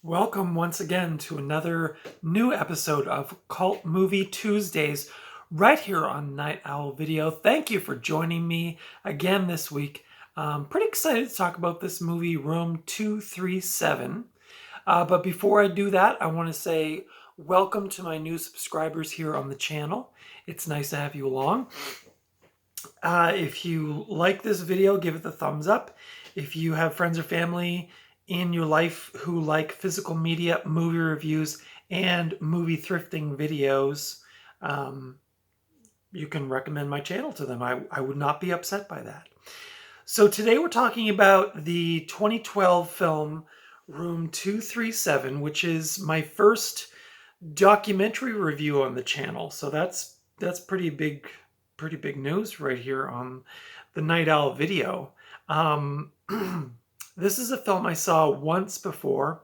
Welcome once again to another new episode of Cult Movie Tuesdays right here on Night Owl Video. Thank you for joining me again this week. I'm pretty excited to talk about this movie, Room 237. But before I do that, I want to say welcome to my new subscribers here on the channel. It's nice to have you along. If you like this video, give it the thumbs up. If you have friends or family in your life who like physical media, movie reviews, and movie thrifting videos, you can recommend my channel to them. I would not be upset by that. So today we're talking about the 2012 film Room 237, which is my first documentary review on the channel. So that's pretty big news right here on the Night Owl Video. This is a film I saw once before.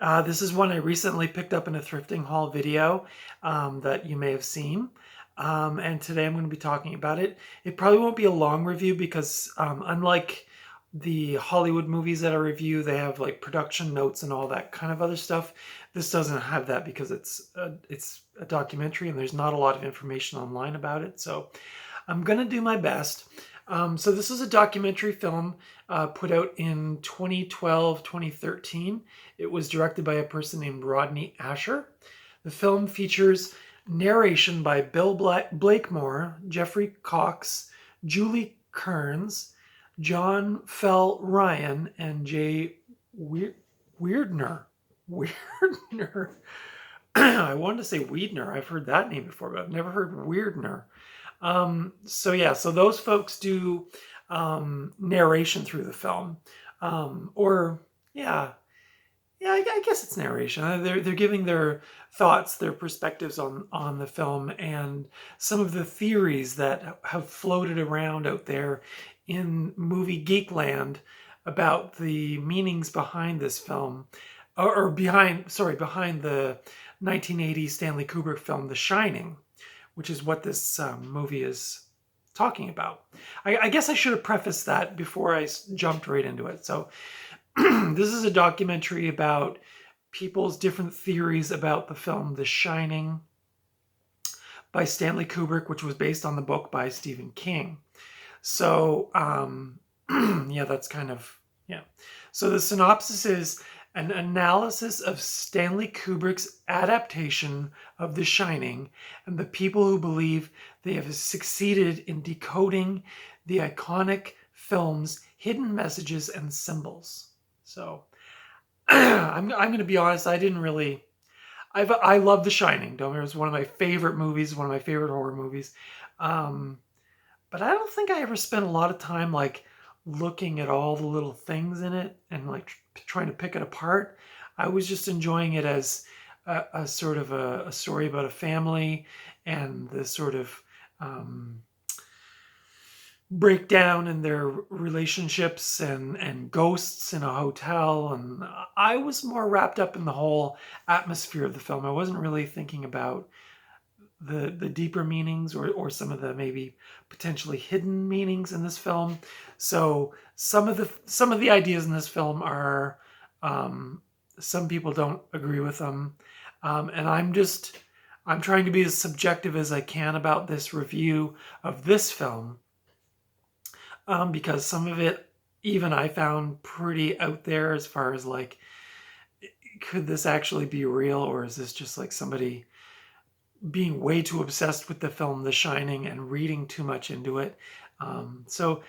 This is one I recently picked up in a thrifting haul video that you may have seen. And today I'm going to be talking about it. It probably won't be a long review because unlike the Hollywood movies that I review, they have like production notes and all that kind of other stuff. This doesn't have that because it's a documentary and there's not a lot of information online about it. So I'm going to do my best. So this is a documentary film put out in 2012, 2013. It was directed by a person named Rodney Ascher. The film features narration by Bill Blakemore, Jeffrey Cox, Julie Kearns, John Fell Ryan, and Jay Weirdner. Weirdner. I wanted to say Weidner. I've heard that name before, but I've never heard Weirdner. So those folks do narration through the film, I guess it's narration. They're giving their thoughts, their perspectives on the film, and some of the theories that have floated around out there in movie geekland about the meanings behind this film, behind the 1980 Stanley Kubrick film, The Shining, which is what this movie is talking about. I guess I should have prefaced that before I jumped right into it. So this is a documentary about people's different theories about the film The Shining by Stanley Kubrick, which was based on the book by Stephen King. So that's kind of, yeah. So the synopsis is an analysis of Stanley Kubrick's adaptation of The Shining and the people who believe they have succeeded in decoding the iconic film's hidden messages and symbols. So I'm going to be honest, I love The Shining. Don't get me wrong, it was one of my favorite movies, one of my favorite horror movies. But I don't think I ever spent a lot of time like looking at all the little things in it and like trying to pick it apart. I was just enjoying it as a sort of a story about a family and the sort of breakdown in their relationships and ghosts in a hotel. And I was more wrapped up in the whole atmosphere of the film. I wasn't really thinking about the deeper meanings or some of the maybe potentially hidden meanings in this film. So some of the ideas in this film are some people don't agree with them, and I'm trying to be as subjective as I can about this review of this film, because some of it even I found pretty out there as far as like, could this actually be real, or is this just like somebody being way too obsessed with the film The Shining and reading too much into it. So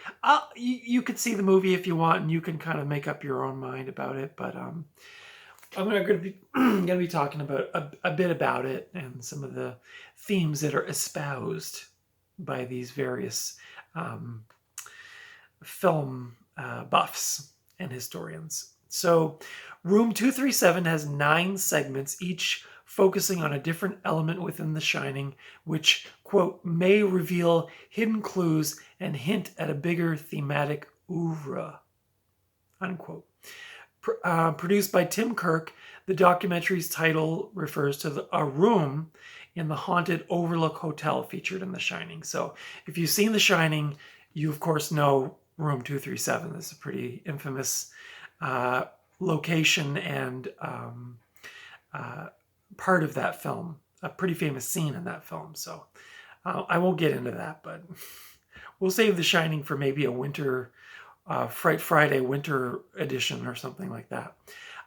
you could see the movie if you want, and you can kind of make up your own mind about it. But I'm going to be talking about a bit about it and some of the themes that are espoused by these various film buffs and historians. So Room 237 has 9 segments, each focusing on a different element within The Shining, which, quote, may reveal hidden clues and hint at a bigger thematic oeuvre, unquote. Produced by Tim Kirk, the documentary's title refers to a room in the haunted Overlook Hotel featured in The Shining. So if you've seen The Shining, you of course know Room 237. This is a pretty infamous location and part of that film, a pretty famous scene in that film. So I won't get into that, but we'll save The Shining for maybe a winter, Fright Friday winter edition or something like that.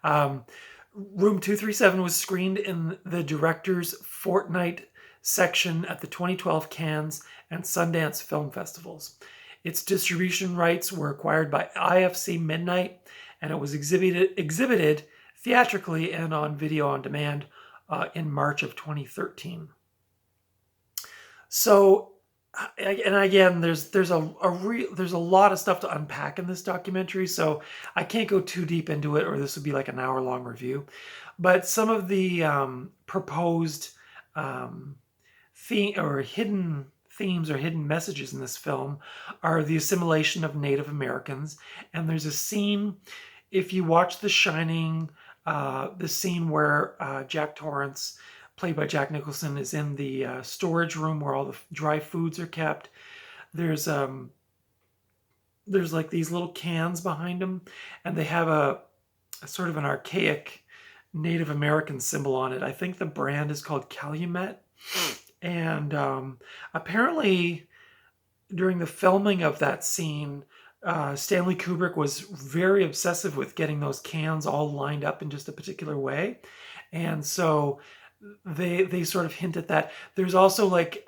Room 237 was screened in the director's fortnight section at the 2012 Cannes and Sundance Film Festivals. Its distribution rights were acquired by IFC Midnight, and it was exhibited theatrically and on video on demand in March of 2013. So, and again, there's a lot of stuff to unpack in this documentary, so I can't go too deep into it, or this would be like an hour-long review. But some of the proposed theme or hidden themes or hidden messages in this film are the assimilation of Native Americans, and there's a scene, if you watch The Shining, the scene where Jack Torrance, played by Jack Nicholson, is in the storage room where all the dry foods are kept. There's like these little cans behind him, and they have a sort of an archaic Native American symbol on it. I think the brand is called Calumet. And apparently during the filming of that scene, Stanley Kubrick was very obsessive with getting those cans all lined up in just a particular way. And so they sort of hint at that. There's also like,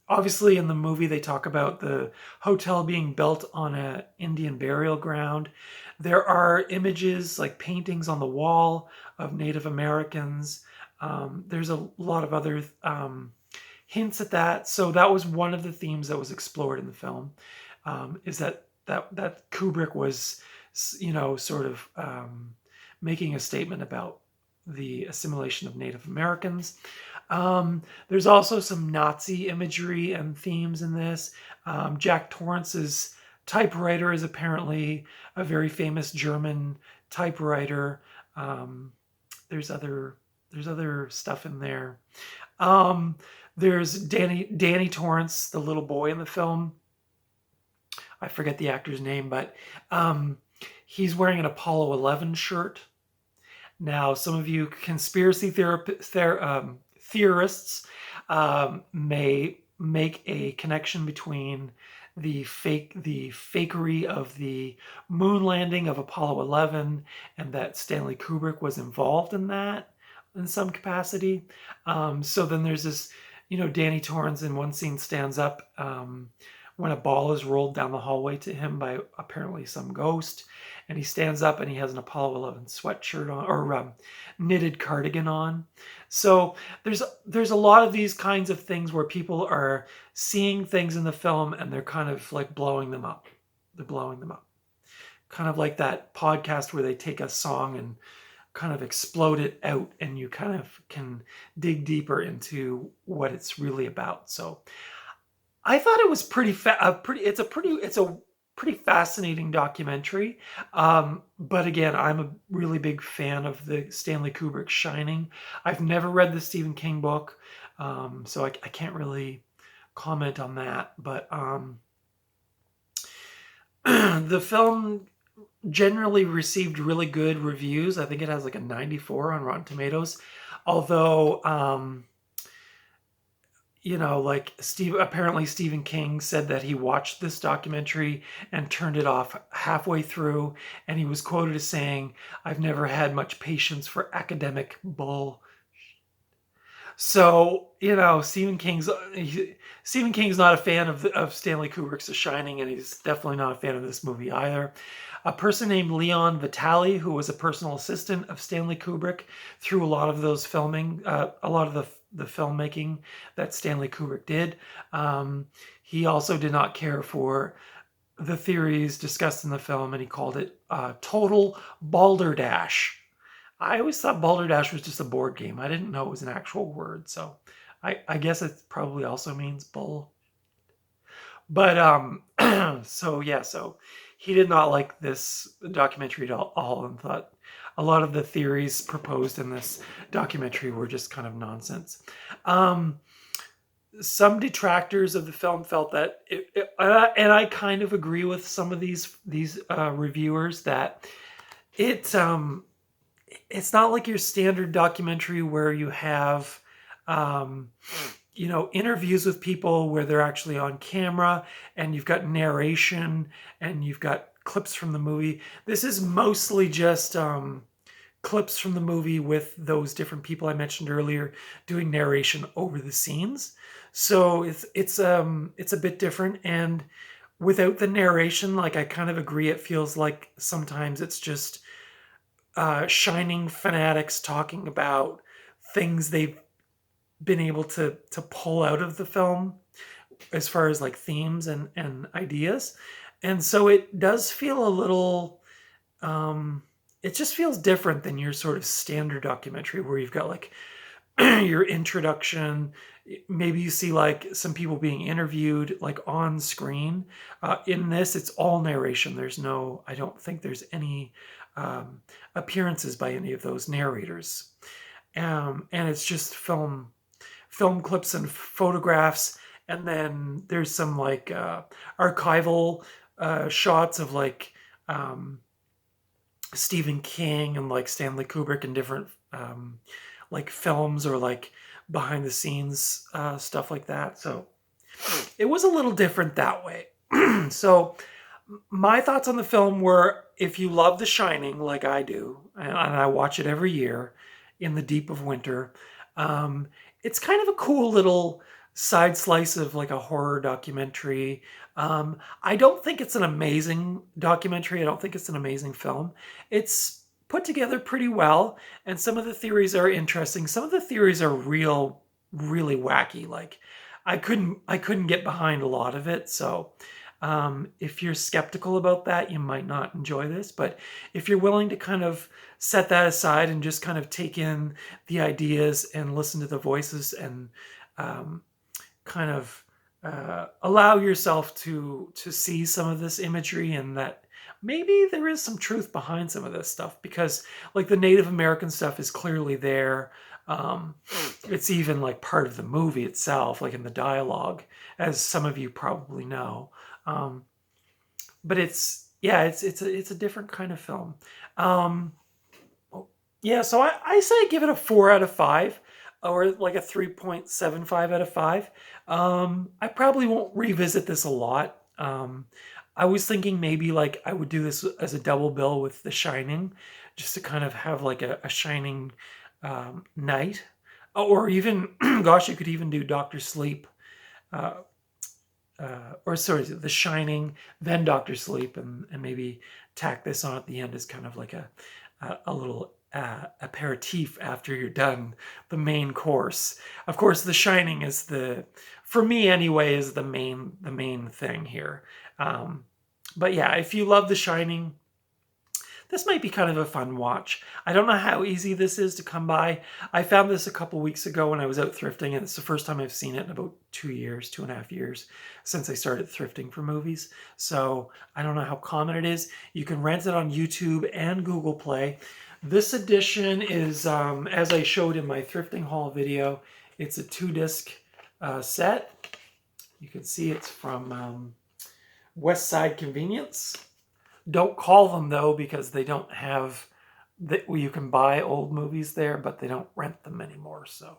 obviously in the movie they talk about the hotel being built on an Indian burial ground. There are images, like paintings on the wall of Native Americans. There's a lot of other hints at that. So that was one of the themes that was explored in the film, is that Kubrick was, sort of making a statement about the assimilation of Native Americans. There's also some Nazi imagery and themes in this. Jack Torrance's typewriter is apparently a very famous German typewriter. There's other stuff in there. There's Danny Torrance, the little boy in the film. I forget the actor's name, but he's wearing an Apollo 11 shirt. Now, some of you conspiracy theorists may make a connection between the fakery of the moon landing of Apollo 11 and that Stanley Kubrick was involved in that in some capacity. So then there's this, Danny Torrance in one scene stands up when a ball is rolled down the hallway to him by apparently some ghost, and he stands up and he has an Apollo 11 sweatshirt on, or knitted cardigan on. So there's a lot of these kinds of things where people are seeing things in the film and they're kind of like blowing them up. They're blowing them up. Kind of like that podcast where they take a song and kind of explode it out, and you kind of can dig deeper into what it's really about. So I thought it was it's a pretty fascinating documentary. But again, I'm a really big fan of the Stanley Kubrick Shining. I've never read the Stephen King book, so I can't really comment on that. But the film generally received really good reviews. I think it has like a 94 on Rotten Tomatoes. Although, apparently Stephen King said that he watched this documentary and turned it off halfway through, and he was quoted as saying, "I've never had much patience for academic bull." So, Stephen King's not a fan of Stanley Kubrick's The Shining, and he's definitely not a fan of this movie either. A person named Leon Vitali, who was a personal assistant of Stanley Kubrick through a lot of those filming, a lot of the filmmaking that Stanley Kubrick did. He also did not care for the theories discussed in the film, and he called it total balderdash. I always thought balderdash was just a board game. I didn't know it was an actual word, so I guess it probably also means bull. But so he did not like this documentary at all, and thought a lot of the theories proposed in this documentary were just kind of nonsense. Some detractors of the film felt that, and I kind of agree with some of these reviewers, that It it's not like your standard documentary where you have um, interviews with people where they're actually on camera and you've got narration and you've got clips from the movie. This is mostly just clips from the movie with those different people I mentioned earlier doing narration over the scenes. So it's a bit different, and without the narration, like I kind of agree, it feels like sometimes it's just shining fanatics talking about things they've been able to pull out of the film as far as like themes and ideas. And so it does feel a little it just feels different than your sort of standard documentary where you've got like your introduction. Maybe you see like some people being interviewed like on screen. In this, it's all narration. There's no, I don't think there's any appearances by any of those narrators. And it's just film clips and photographs. And then there's some like archival shots of like Stephen King and like Stanley Kubrick and different like films or like behind the scenes stuff like that. So it was a little different that way. So my thoughts on the film were, if you love The Shining like I do, and I watch it every year in the deep of winter, it's kind of a cool little side slice of like a horror documentary. I don't think it's an amazing documentary. I don't think it's an amazing film. It's put together pretty well, and some of the theories are interesting. Some of the theories are really wacky. Like I couldn't get behind a lot of it. So if you're skeptical about that, you might not enjoy this. But if you're willing to kind of set that aside and just kind of take in the ideas and listen to the voices and kind of allow yourself to see some of this imagery, and that maybe there is some truth behind some of this stuff, because like the Native American stuff is clearly there. It's even like part of the movie itself, like in the dialogue, as some of you probably know. But it's a different kind of film. Um, yeah, so I say give it a 4 out of 5, or like a 3.75 out of 5. I probably won't revisit this a lot. I was thinking maybe like I would do this as a double bill with The Shining, just to kind of have like a Shining night. Or even, gosh, you could even do Doctor Sleep, uh, or sorry, The Shining, then Doctor Sleep, and maybe tack this on at the end as kind of like a little aperitif after you're done the main course. Of course, The Shining is for me anyway, is the main thing here. But yeah, if you love The Shining, this might be kind of a fun watch. I don't know how easy this is to come by. I found this a couple weeks ago when I was out thrifting, and it's the first time I've seen it in about 2.5 years since I started thrifting for movies. So I don't know how common it is. You can rent it on YouTube and Google Play. This edition is, as I showed in my thrifting haul video, it's a 2-disc set. You can see it's from West Side Convenience. Don't call them though, because they don't have that. You can buy old movies there, but they don't rent them anymore. So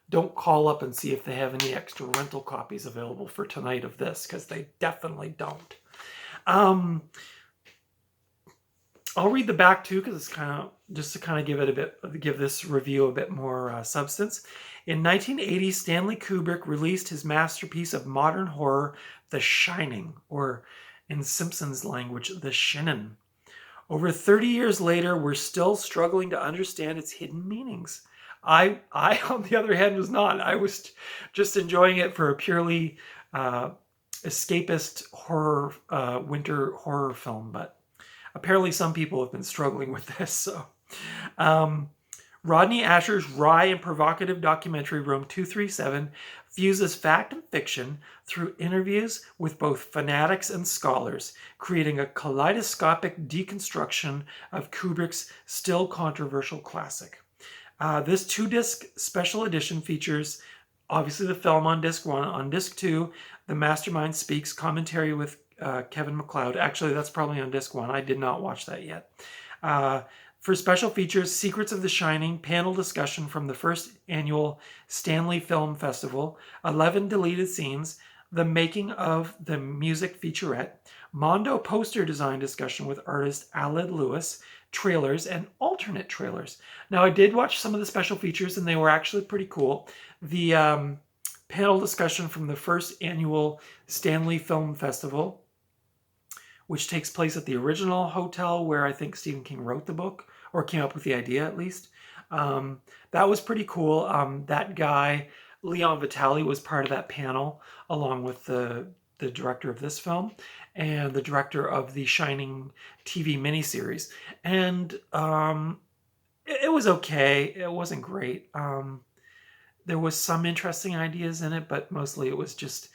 don't call up and see if they have any extra rental copies available for tonight of this, because they definitely don't. I'll read the back too, because it's kind of just to kind of give this review a bit more substance. In 1980, Stanley Kubrick released his masterpiece of modern horror, The Shining, or in Simpsons language, The Shinin. Over 30 years later, we're still struggling to understand its hidden meanings. I on the other hand, was not. I was just enjoying it for a purely escapist horror, winter horror film, but apparently some people have been struggling with this. So, Rodney Ascher's wry and provocative documentary Room 237 fuses fact and fiction through interviews with both fanatics and scholars, creating a kaleidoscopic deconstruction of Kubrick's still controversial classic. This 2-disc special edition features obviously the film on disc 1. On disc 2, The Mastermind Speaks, commentary with Kevin MacLeod. Actually, that's probably on disc 1. I did not watch that yet. For special features, Secrets of the Shining, panel discussion from the first annual Stanley Film Festival, 11 deleted scenes, the making of the music featurette, Mondo poster design discussion with artist Aled Lewis, trailers, and alternate trailers. Now, I did watch some of the special features, and they were actually pretty cool. The panel discussion from the first annual Stanley Film Festival, which takes place at the original hotel where I think Stephen King wrote the book, or came up with the idea at least. That was pretty cool. That guy, Leon Vitali, was part of that panel, along with the director of this film and the director of the Shining TV miniseries. And it was okay. It wasn't great. There was some interesting ideas in it, but mostly it was just,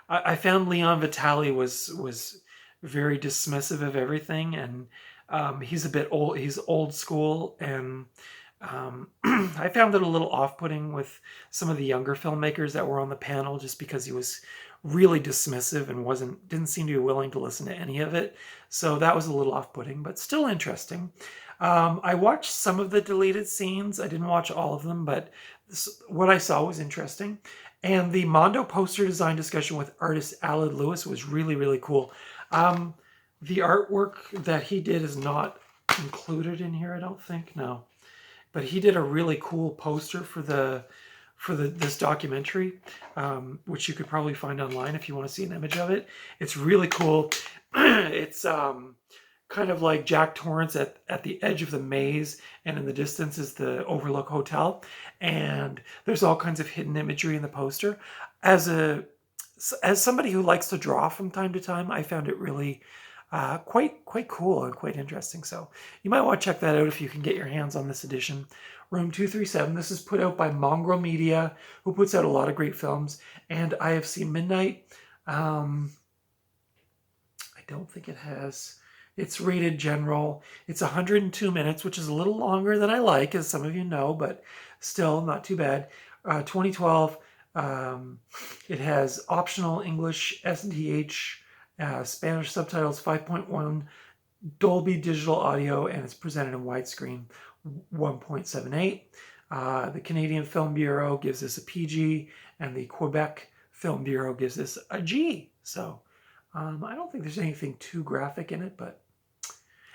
I found Leon Vitali was very dismissive of everything, and he's a bit old. He's old school, and I found it a little off-putting with some of the younger filmmakers that were on the panel, just because he was really dismissive and didn't seem to be willing to listen to any of it. So that was a little off-putting, but still interesting. I watched some of the deleted scenes. I didn't watch all of them, but what I saw was interesting. And the Mondo poster design discussion with artist Aled Lewis was really, really cool. The artwork that he did is not included in here, I don't think. No, but he did a really cool poster for this documentary, which you could probably find online if you want to see an image of it. It's really cool. It's kind of like Jack Torrance at the edge of the maze, and in the distance is the Overlook Hotel, and there's all kinds of hidden imagery in the poster. As somebody who likes to draw from time to time, I found it really quite cool and quite interesting. So you might want to check that out if you can get your hands on this edition. Room 237. This is put out by Mongrel Media, who puts out a lot of great films. And IFC Midnight. I don't think it has. It's rated general. It's 102 minutes, which is a little longer than I like, as some of you know, but still not too bad. 2012. It has optional English SDH, Spanish subtitles, 5.1, Dolby Digital Audio, and it's presented in widescreen 1.78. The Canadian Film Bureau gives this a PG, and the Quebec Film Bureau gives this a G. So I don't think there's anything too graphic in it, but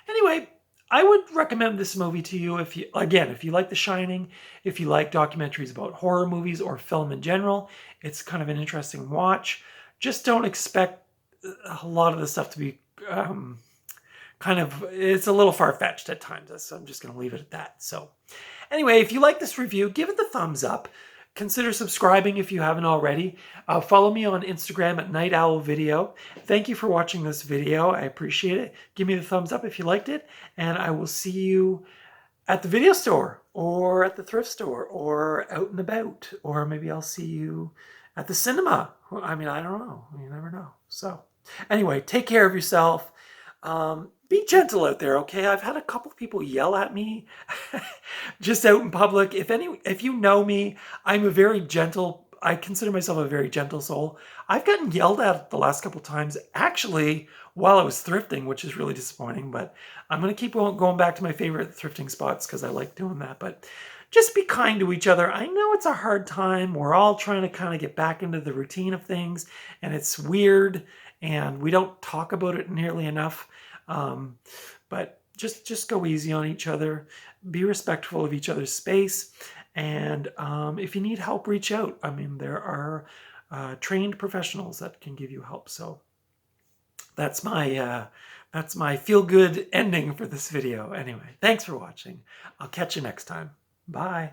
anyway, I would recommend this movie to you if you like The Shining, if you like documentaries about horror movies or film in general. It's kind of an interesting watch. Just don't expect a lot of the stuff to be it's a little far-fetched at times, so I'm just going to leave it at that. So anyway, if you like this review, give it the thumbs up. Consider subscribing if you haven't already. Follow me on Instagram at Night Owl Video. Thank you for watching this video. I appreciate it. Give me the thumbs up if you liked it, and I will see you at the video store or at the thrift store or out and about, or maybe I'll see you at the cinema. I mean, I don't know. You never know. So anyway, take care of yourself. Be gentle out there, okay? I've had a couple of people yell at me just out in public. If you know me, I consider myself a very gentle soul. I've gotten yelled at the last couple of times, actually, while I was thrifting, which is really disappointing, but I'm going to keep going back to my favorite thrifting spots because I like doing that. But just be kind to each other. I know it's a hard time. We're all trying to kind of get back into the routine of things, and it's weird, and we don't talk about it nearly enough. But just go easy on each other. Be respectful of each other's space. And if you need help, reach out. I mean, there are trained professionals that can give you help. So that's my feel-good ending for this video. Anyway, thanks for watching. I'll catch you next time. Bye.